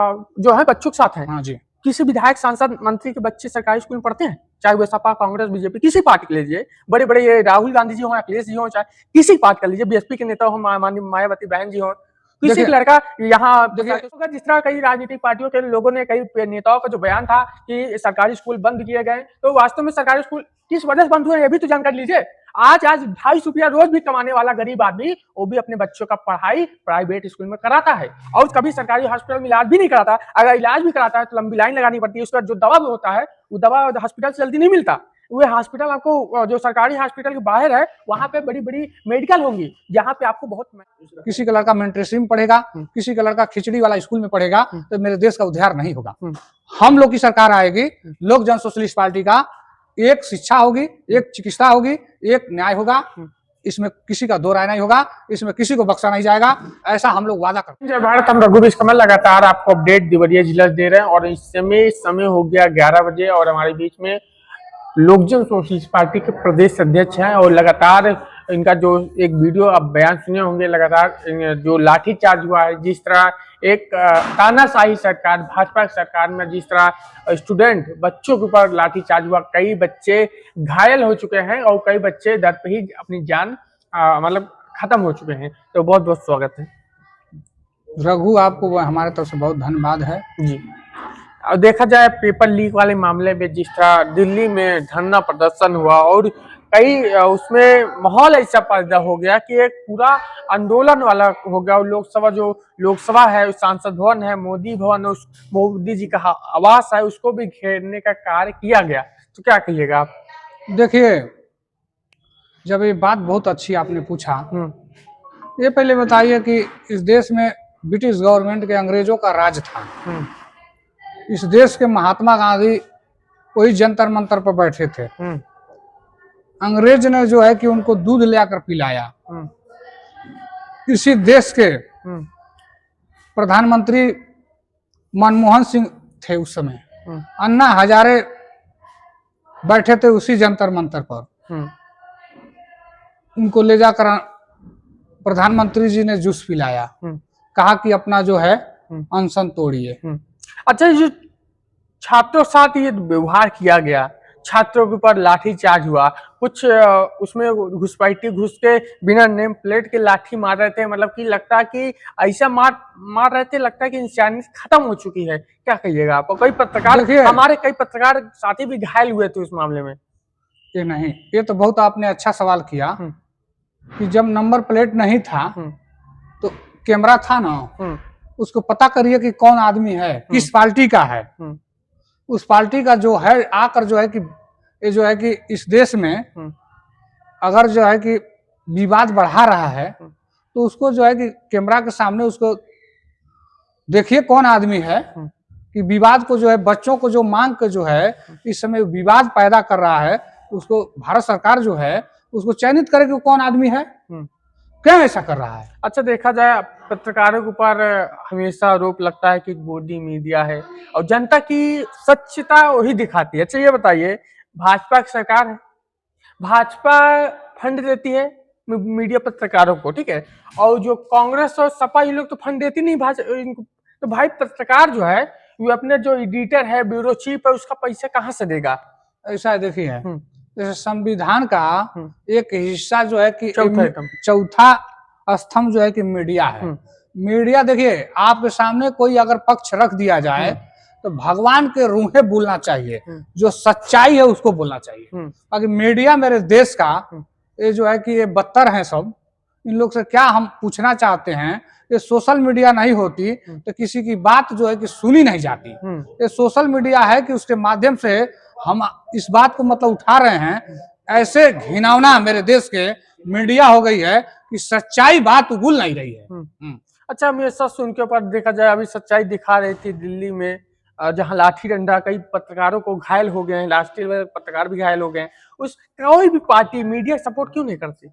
जो है बच्चों के साथ है। हाँ जी। किसी विधायक, सांसद, मंत्री के बच्चे सरकारी स्कूल में पढ़ते हैं, चाहे वो सपा, कांग्रेस, बीजेपी, किसी पार्टी के लीजिए, बड़े बड़े ये राहुल गांधी जी हो, अखिलेश जी हो, चाहे किसी पार्टी का लीजिए, बीएसपी के नेता हो, माननीय मायावती बहन जी हो, किसी का लड़का यहाँ जिस तरह कई राजनीतिक पार्टियों के लोगों ने, कई नेताओं का जो बयान था कि सरकारी स्कूल बंद किए गए, तो वास्तव में सरकारी स्कूल किस वजह से बंद हुए ये भी तो जानकारी लीजिए। आज 250 रुपया रोज भी कमाने वाला गरीब आदमी वो भी अपने बच्चों का पढ़ाई प्राइवेट स्कूल में कराता है, और कभी सरकारी हॉस्पिटल में इलाज भी नहीं कराता। अगर इलाज भी कराता है तो लंबी लाइन लगानी पड़ती है, उसका जो दवा होता है वो दवा हॉस्पिटल से जल्दी नहीं मिलता। वो हॉस्पिटल आपको जो सरकारी हॉस्पिटल के बाहर है वहां पे बड़ी बड़ी मेडिकल होंगी जहाँ पे आपको बहुत, किसी का लड़का मेंटरेसी में पढ़ेगा, किसी का लड़का खिचड़ी वाला स्कूल में पढ़ेगा, तो मेरे देश का उद्धार नहीं होगा। हम लोग की सरकार आएगी, लोक जन सोशलिस्ट पार्टी का, एक शिक्षा होगी, एक चिकित्सा होगी, एक न्याय होगा, इसमें किसी का दो राय नहीं होगा, इसमें किसी को बख्शा नहीं जाएगा, ऐसा हम लोग वादा करते हैं। जय भारत, हम रघुवीर कमल लगातार आपको अपडेट दिवरीय जिला दे रहे हैं, और इस समय हो गया 11 बजे, और हमारे बीच में लोक जन सोशलिस्ट पार्टी के प्रदेश अध्यक्ष हैं, और लगातार इनका जो एक वीडियो आप बयान सुने होंगे, लगातार जो लाठीचार्ज हुआ है, जिस तरह एक तानाशाही सरकार, भाजपा सरकार में जिस तरह स्टूडेंट बच्चों के ऊपर लाठीचार्ज हुआ, कई बच्चे घायल हो चुके हैं और कई बच्चे दर पे ही अपनी जान मतलब खत्म हो चुके हैं। तो बहुत बहुत स्वागत है रघु, आपको हमारे तरफ से बहुत धन्यवाद है जी। और देखा जाए पेपर लीक वाले मामले में जिस तरह दिल्ली में धरना प्रदर्शन हुआ और कई उसमें माहौल ऐसा पैदा हो गया कि एक पूरा आंदोलन वाला हो गया, और लोकसभा है, उस सांसद भवन है, मोदी भवन, उस मोदी जी का आवास है, उसको भी घेरने का कार्य किया गया। तो क्या कहिएगा आप? देखिए, जब ये बात बहुत अच्छी आपने पूछा, ये पहले बताइए कि इस देश में ब्रिटिश गवर्नमेंट के, अंग्रेजों का राज था। इस देश के महात्मा गांधी वही जंतर मंतर पर बैठे थे। अंग्रेज ने जो है कि उनको दूध ले आकर पिलाया। इसी देश के प्रधानमंत्री मनमोहन सिंह थे उस समय, अन्ना हजारे बैठे थे उसी जंतर मंतर पर। उनको ले जाकर प्रधानमंत्री जी ने जूस पिलाया, कहा कि अपना जो है अनशन तोड़िए। अच्छा, ये छात्रों के साथ ये व्यवहार किया गया, छात्रों के ऊपर लाठी चार्ज हुआ, कुछ उसमें घुसपैठी घुस के बिना नेम प्लेट के लाठी मार रहे थे, मतलब कि लगता है कि ऐसा मार रहे थे, लगता है कि इंसानियत खत्म हो चुकी है। क्या कहिएगा आप? कई पत्रकार, हमारे कई पत्रकार साथी भी घायल हुए थे उस मामले में। ये नहीं, ये तो बहुत आपने अच्छा सवाल किया कि जब नंबर प्लेट नहीं था तो कैमरा था ना, उसको पता करिए कि कौन आदमी है, किस पार्टी का है। उस पार्टी का जो है आकर जो है कि ये जो है कि इस देश में अगर जो है कि विवाद बढ़ा रहा है तो उसको जो है कि कैमरा के सामने उसको देखिए कौन आदमी है कि विवाद को जो है, बच्चों को जो मांग के जो है इस समय विवाद पैदा कर रहा है, उसको भारत सरकार जो है उसको चयनित करे कि कौन आदमी है, क्या ऐसा कर रहा है। अच्छा, देखा जाए पत्रकारों के ऊपर हमेशा आरोप लगता है कि गोदी मीडिया है और जनता की सच्चता वही दिखाती है। अच्छा, ये बताइए, भाजपा की सरकार है, भाजपा फंड देती है मीडिया पत्रकारों को, ठीक है, और जो कांग्रेस और सपा ये लोग तो फंड देती नहीं भाजपा, तो भाई पत्रकार जो है वो अपने जो एडिटर है, ब्यूरो चीफ है, उसका पैसा कहाँ से देगा? ऐसा देखिए, जैसे संविधान का एक हिस्सा जो है कि चौथा स्तंभ जो है कि मीडिया है। मीडिया, देखिए आपके सामने कोई अगर पक्ष रख दिया जाए तो भगवान के रूहे बोलना चाहिए, जो सच्चाई है उसको बोलना चाहिए। बाकी मीडिया मेरे देश का ये जो है कि ये बदतर है सब। इन लोग से क्या हम पूछना चाहते हैं, ये सोशल मीडिया नहीं होती तो किसी की बात जो है कि सुनी नहीं जाती। ये सोशल मीडिया है कि उसके माध्यम से हम इस बात को मतलब उठा रहे हैं। ऐसे घिनौना मेरे देश के मीडिया हो गई है कि सच्चाई बात उगल नहीं रही है। अच्छा, हमेशा सुन के ऊपर देखा जाए, अभी सच्चाई दिखा रही थी दिल्ली में, जहां लाठी डंडा, कई पत्रकारों को घायल हो गए हैं, राष्ट्रीय पत्रकार भी घायल हो गए हैं। उस कोई भी पार्टी मीडिया सपोर्ट क्यों नहीं करती?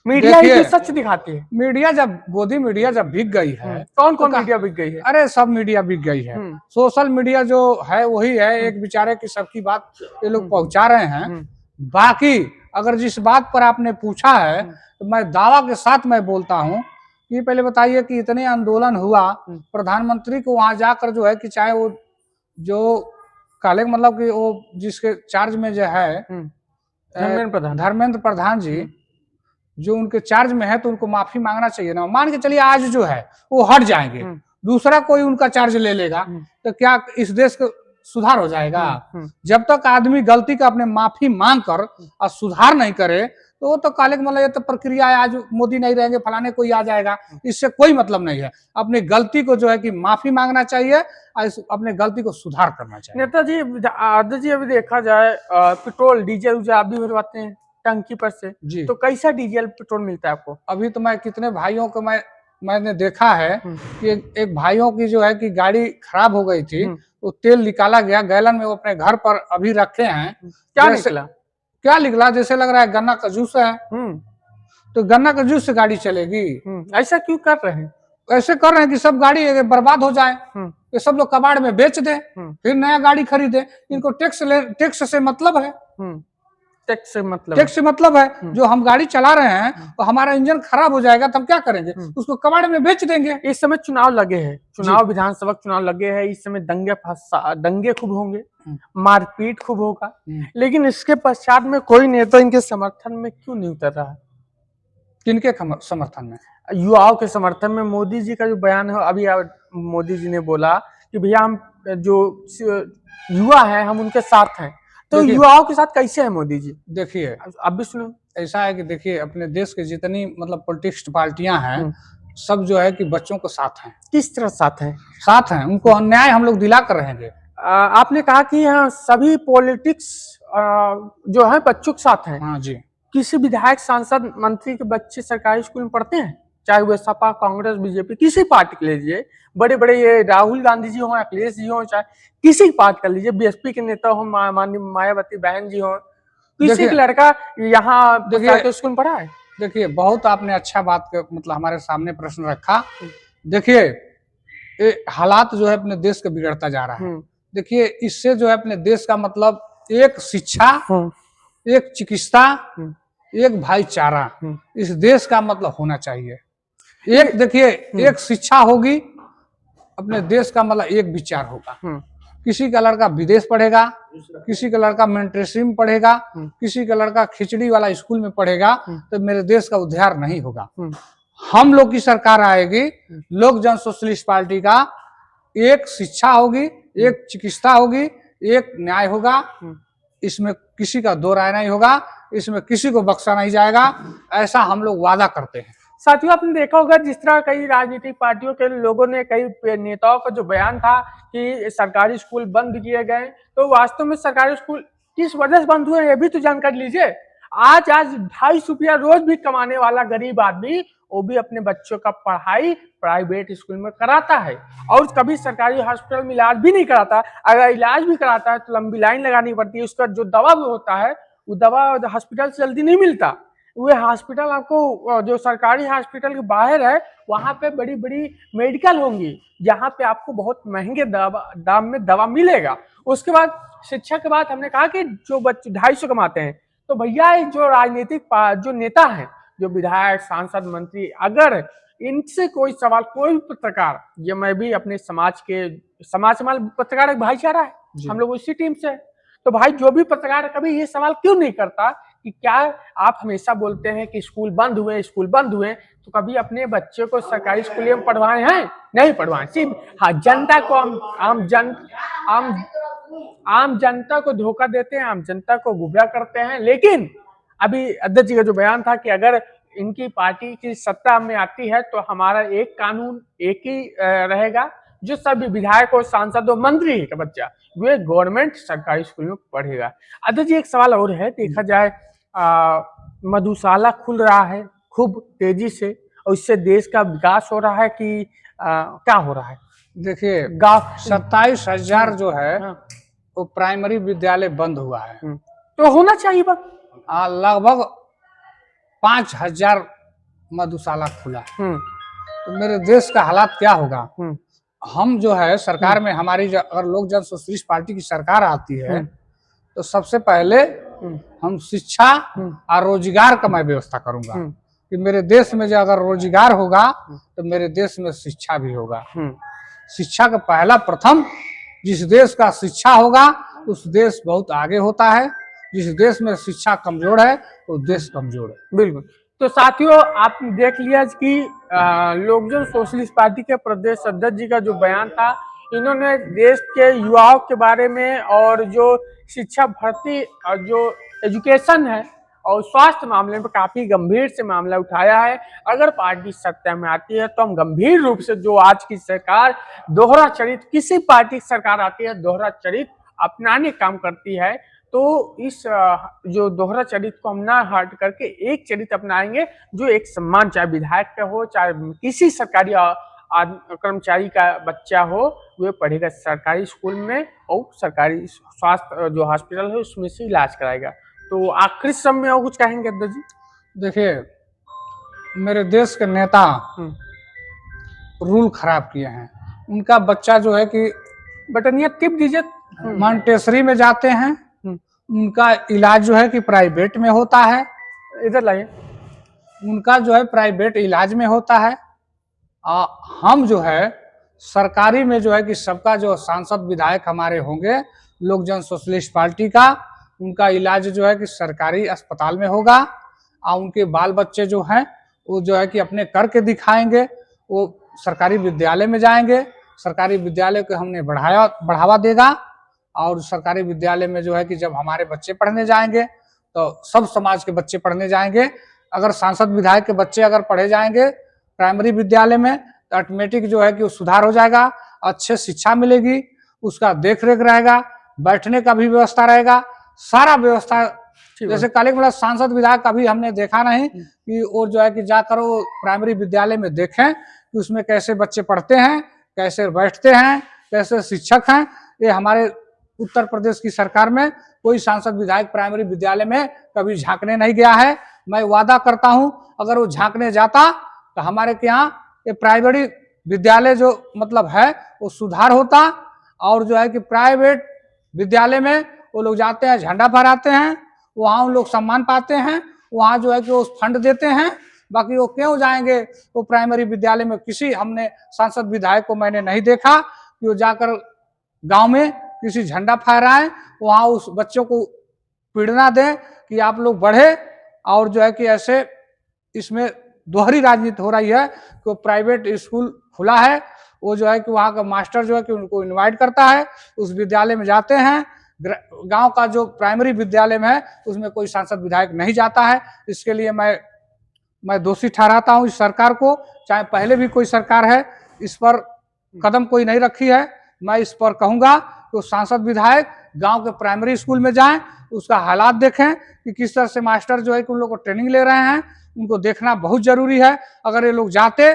मीडिया ही तो सच दिखाती है। मीडिया जब गोदी मीडिया जब बिक गई है, कौन कौन मीडिया बिक गई है? अरे सब मीडिया बिक गई है। सोशल मीडिया जो है वही है, एक बेचारे की सबकी बात ये लोग पहुंचा रहे हैं। बाकी अगर जिस बात पर आपने पूछा है तो मैं दावा के साथ मैं बोलता हूं ये पहले बताइए कि इतने आंदोलन हुआ, प्रधानमंत्री को वहां जाकर जो है कि चाहे वो जो काले मतलब कि वो जिसके चार्ज में जो है धर्मेंद्र प्रधान जी जो उनके चार्ज में है, तो उनको माफी मांगना चाहिए ना। मान के चलिए आज जो है वो हट जाएंगे, दूसरा कोई उनका चार्ज ले लेगा, तो क्या इस देश का सुधार हो जाएगा? जब तक आदमी गलती का अपने माफी मांग कर और सुधार नहीं करे, तो वो तो काले मतलब ये तो प्रक्रिया है, आज मोदी नहीं रहेंगे फलाने कोई आ जाएगा, इससे कोई मतलब नहीं है। अपनी गलती को जो है कि माफी मांगना चाहिए और अपने गलती को सुधार करना चाहिए। नेताजी अभी देखा जाए पेट्रोल डीजल आप भी भरवाते हैं टंकी पर से जी, तो कैसा डीजल पेट्रोल मिलता है आपको? अभी तो मैं कितने भाइयों को मैंने देखा है कि एक भाइयों की जो है कि गाड़ी खराब हो गई थी, तो तेल निकाला गया गैलन में, वो अपने घर पर अभी रखे हैं। क्या निकला? जैसे लग रहा है गन्ना का जूस है। तो गन्ना का जूस से गाड़ी चलेगी? ऐसा क्यों कर रहे हैं? ऐसे कर रहे हैं कि सब गाड़ी बर्बाद हो जाए, तो सब लोग कबाड़ में बेच दे, फिर नया गाड़ी खरीदे। इनको टैक्स से मतलब है, टैक्स से मतलब है। जो हम गाड़ी चला रहे हैं तो हमारा इंजन खराब हो जाएगा तो हम क्या करेंगे? उसको कबाड़ में बेच देंगे। इस समय चुनाव लगे हैं, चुनाव विधानसभा चुनाव लगे हैं, इस समय दंगे खूब होंगे, मारपीट खूब होगा, लेकिन इसके पश्चात में कोई नेता इनके समर्थन में क्यों नहीं उतर रहा है? किनके समर्थन में? युवाओं के समर्थन में। मोदी जी का जो बयान है, अभी मोदी जी ने बोला कि भैया हम जो युवा हैं हम उनके साथ हैं, तो युवाओं के साथ कैसे है मोदी जी? देखिए अब भी सुनो, ऐसा है कि देखिए अपने देश के जितनी मतलब पॉलिटिक्स पार्टियां हैं, सब जो है कि बच्चों को साथ हैं। किस तरह साथ हैं? साथ हैं, उनको अन्याय हम लोग दिला कर रहेंगे। आपने कहा कि यहाँ सभी पॉलिटिक्स जो है बच्चों के साथ हैं। हाँ जी। किसी विधायक, सांसद, मंत्री के बच्चे सरकारी स्कूल में पढ़ते हैं, चाहे वो सपा, कांग्रेस, बीजेपी, किसी पार्टी के लीजिए, बड़े बड़े ये राहुल गांधी जी हो, अखिलेश जी हो, चाहे किसी पार्टी का लीजिए, बीएसपी के नेता हो, मायावती बहन जी हो, किसी का लड़का यहाँ स्कूल में पढ़ा है? देखिए बहुत आपने अच्छा बात मतलब हमारे सामने प्रश्न रखा। देखिए हालात जो है अपने देश का बिगड़ता जा रहा है। देखिए इससे जो है अपने देश का मतलब एक शिक्षा, एक चिकित्सा, एक भाईचारा इस देश का मतलब होना चाहिए। एक देखिए एक शिक्षा होगी, अपने देश का मतलब एक विचार होगा। किसी का लड़का विदेश पढ़ेगा, किसी का लड़का मिलिट्री में पढ़ेगा, किसी का लड़का खिचड़ी वाला स्कूल में पढ़ेगा, तो मेरे देश का उद्धार नहीं होगा। हम लोग की सरकार आएगी, लोक जन सोशलिस्ट पार्टी का, एक शिक्षा होगी, एक चिकित्सा होगी, एक न्याय होगा, इसमें किसी का दो राय नहीं होगा, इसमें किसी को बख्शा नहीं जाएगा, ऐसा हम लोग वादा करते हैं। साथियों आपने देखा होगा जिस तरह कई राजनीतिक पार्टियों के लोगों ने, कई नेताओं का जो बयान था कि सरकारी स्कूल बंद किए गए, तो वास्तव में सरकारी स्कूल किस वजह से बंद हुए ये भी तो जानकारी लीजिए। आज 250 रुपया रोज भी कमाने वाला गरीब आदमी वो भी अपने बच्चों का पढ़ाई प्राइवेट स्कूल में कराता है, और कभी सरकारी हॉस्पिटल में इलाज भी नहीं कराता। अगर इलाज भी कराता है तो लंबी लाइन लगानी पड़ती है, उसका जो दवा होता है वो दवा हॉस्पिटल से जल्दी नहीं मिलता। वो हॉस्पिटल आपको जो सरकारी हॉस्पिटल के बाहर है वहां पे बड़ी बड़ी मेडिकल होंगी जहां पे आपको बहुत महंगे दाम में दवा मिलेगा। उसके बाद शिक्षा के बाद हमने कहा कि जो बच्चे 250 कमाते हैं, तो भैया जो राजनीतिक जो नेता हैं, जो विधायक, सांसद, मंत्री, अगर इनसे कोई सवाल, कोई पत्रकार, ये मैं भी अपने समाज पत्रकार एक भाईचारा है, हम लोग उसी टीम से, तो भाई जो भी पत्रकार कभी ये सवाल क्यों नहीं करता कि क्या आप हमेशा बोलते हैं कि स्कूल बंद हुए, स्कूल बंद हुए, तो कभी अपने बच्चे को सरकारी स्कूल में पढ़वाए हैं? नहीं पढ़वाए। सिर्फ जनता को आम जनता को धोखा देते हैं, आम जनता को गुमराह करते हैं। लेकिन अभी अध्यक्ष जी का जो बयान था कि अगर इनकी पार्टी की सत्ता में आती है तो हमारा एक कानून एक ही रहेगा, जो सभी विधायक और सांसद और मंत्री का बच्चा वे गवर्नमेंट सरकारी स्कूल में पढ़ेगा। अध्यक्ष जी एक सवाल और है, देखा जाए मधुशाला खुल रहा है खूब तेजी से, और इससे देश का विकास हो रहा है कि क्या हो रहा है? देखिए 27,000 जो है वो प्राइमरी विद्यालय बंद हुआ है, तो होना चाहिए लगभग 5,000 मधुशाला खुला। तो मेरे देश का हालात क्या होगा? हम जो है सरकार में हमारी अगर लोक जन सोशलिस्ट पार्टी की सरकार आती है तो सबसे पहले हम शिक्षा और रोजगार का मैं व्यवस्था करूंगा। कि मेरे देश में जो अगर रोजगार होगा तो मेरे देश में शिक्षा भी होगा। शिक्षा का पहला प्रथम, जिस देश का शिक्षा होगा उस देश बहुत आगे होता है। जिस देश में शिक्षा कमजोर है वो देश कमजोर है। बिल्कुल। तो साथियों, आप देख लिया कि लोकजन सोशलिस्ट पार्टी के प्रदेश अध्यक्ष जी का जो बयान था, इन्होंने देश के युवाओं के बारे में और जो शिक्षा भर्ती और जो एजुकेशन है और स्वास्थ्य मामले में काफी गंभीर से मामला उठाया है। अगर पार्टी सत्ता में आती है तो हम गंभीर रूप से, जो आज की सरकार दोहरा चरित्र, किसी पार्टी की सरकार आती है दोहरा चरित्र अपनाने काम करती है, तो इस जो दोहरा चरित्र को हम ना हट करके एक चरित्र अपनाएंगे जो एक सम्मान, चाहे विधायक का हो, चाहे किसी सरकारी कर्मचारी का बच्चा हो, वे पढ़ेगा सरकारी स्कूल में और सरकारी स्वास्थ्य जो हॉस्पिटल है उसमें से इलाज कराएगा। तो आखिरी समय में और कुछ कहेंगे अध्यक्ष जी? देखिए, मेरे देश के नेता रूल खराब किए हैं। उनका बच्चा जो है कि बटनिया टिप दीजिए, मॉन्टेसरी में जाते हैं, उनका इलाज जो है कि प्राइवेट में होता है। इधर लाइए। उनका जो है प्राइवेट इलाज में होता है। हम जो है सरकारी में जो है कि सबका जो सांसद विधायक हमारे होंगे लोक जन सोशलिस्ट पार्टी का, उनका इलाज जो है कि सरकारी अस्पताल में होगा। और उनके बाल बच्चे जो हैं वो जो है कि अपने करके दिखाएंगे, वो सरकारी विद्यालय में जाएंगे। सरकारी विद्यालय को हमने बढ़ावा देगा। और सरकारी विद्यालय में जो है कि जब हमारे बच्चे पढ़ने जाएंगे तो सब समाज के बच्चे पढ़ने जाएंगे। अगर सांसद विधायक के बच्चे अगर पढ़े जाएंगे प्राइमरी विद्यालय में तो ऑटोमेटिक जो है कि वो सुधार हो जाएगा, अच्छे शिक्षा मिलेगी, उसका देख रेख रहेगा, बैठने का भी व्यवस्था रहेगा, सारा व्यवस्था। जैसे कल सांसद विधायक कभी हमने देखा नहीं कि वो जो है कि जाकर वो प्राइमरी विद्यालय में देखें कि उसमें कैसे बच्चे पढ़ते हैं, कैसे बैठते हैं, कैसे शिक्षक हैं। ये हमारे उत्तर प्रदेश की सरकार में कोई सांसद विधायक प्राइमरी विद्यालय में कभी झांकने नहीं गया है। मैं वादा करता हूं अगर वो झांकने जाता तो हमारे के यहाँ ये प्राइमरी विद्यालय जो मतलब है वो सुधार होता। और जो है कि प्राइवेट विद्यालय में वो लोग जाते हैं, झंडा फहराते हैं, वहाँ उन लोग सम्मान पाते हैं, वहाँ जो है कि वो फंड देते हैं। बाकी वो क्यों जाएंगे वो प्राइमरी विद्यालय में? किसी हमने सांसद विधायक को मैंने नहीं देखा कि वो जाकर गांव में किसी झंडा फहराएं, वहाँ उस बच्चों को पीड़ना दें कि आप लोग बढ़े। और जो है कि ऐसे इसमें दोहरी राजनीति हो रही है कि वो प्राइवेट स्कूल खुला है, वो जो है कि वहाँ का मास्टर जो है कि उनको इनवाइट करता है, उस विद्यालय में जाते हैं। गांव का जो प्राइमरी विद्यालय में है उसमें कोई सांसद विधायक नहीं जाता है। इसके लिए मैं दोषी ठहराता हूँ इस सरकार को। चाहे पहले भी कोई सरकार है, इस पर कदम कोई नहीं रखी है। मैं इस पर कहूँगा कि सांसद विधायक गांव के प्राइमरी स्कूल में जाएं, उसका हालात देखें कि किस तरह से मास्टर जो है कि उन लोग को ट्रेनिंग ले रहे हैं, उनको देखना बहुत जरूरी है। अगर ये लोग जाते,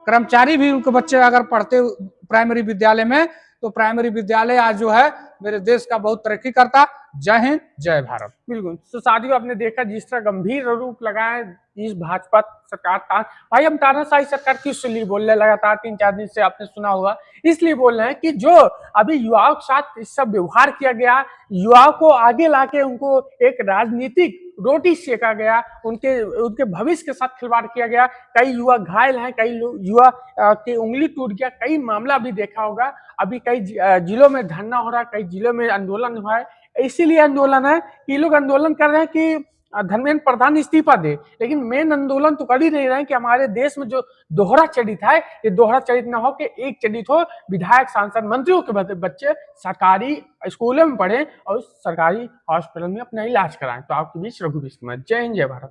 कर्मचारी भी उनके बच्चे अगर पढ़ते प्राइमरी विद्यालय में, तो प्राइमरी विद्यालय आज जो है मेरे देश का बहुत तरक्की करता। जय हिंद, जय भारत। बिल्कुल। तो साथियों, आपने देखा जिस तरह गंभीर रूप लगाए इस भाजपा सरकार का। भाई, हम तानाशाही सरकार किस लिए बोल रहे हैं? लगातार 3-4 दिन से आपने सुना होगा, इसलिए बोल रहे हैं कि जो अभी युवाओं के साथ इस सब व्यवहार किया गया, युवाओं को आगे लाके उनको एक राजनीतिक रोटी सेका गया, उनके भविष्य के साथ खिलवाड़ किया गया। कई युवा घायल हैं, कई युवा की उंगली टूट गया, कई मामला भी देखा होगा। अभी कई जिलों में धरना हो रहा है, कई जिलों में आंदोलन हुआ है। इसीलिए आंदोलन है कि ये लोग आंदोलन कर रहे हैं कि धर्मेंद्र प्रधान इस्तीफा दे, लेकिन मेन आंदोलन तो कर ही नहीं रहे हैं कि हमारे देश में जो दोहरा चरित्र है, ये दोहरा चरित्र न हो कि एक चरित्र हो, विधायक, सांसद, मंत्रियों के बच्चे सरकारी स्कूलों में पढ़े और सरकारी हॉस्पिटल में अपना इलाज कराएं। तो आपके बीच रघुवीर कुमार। जय हिंद, जय भारत।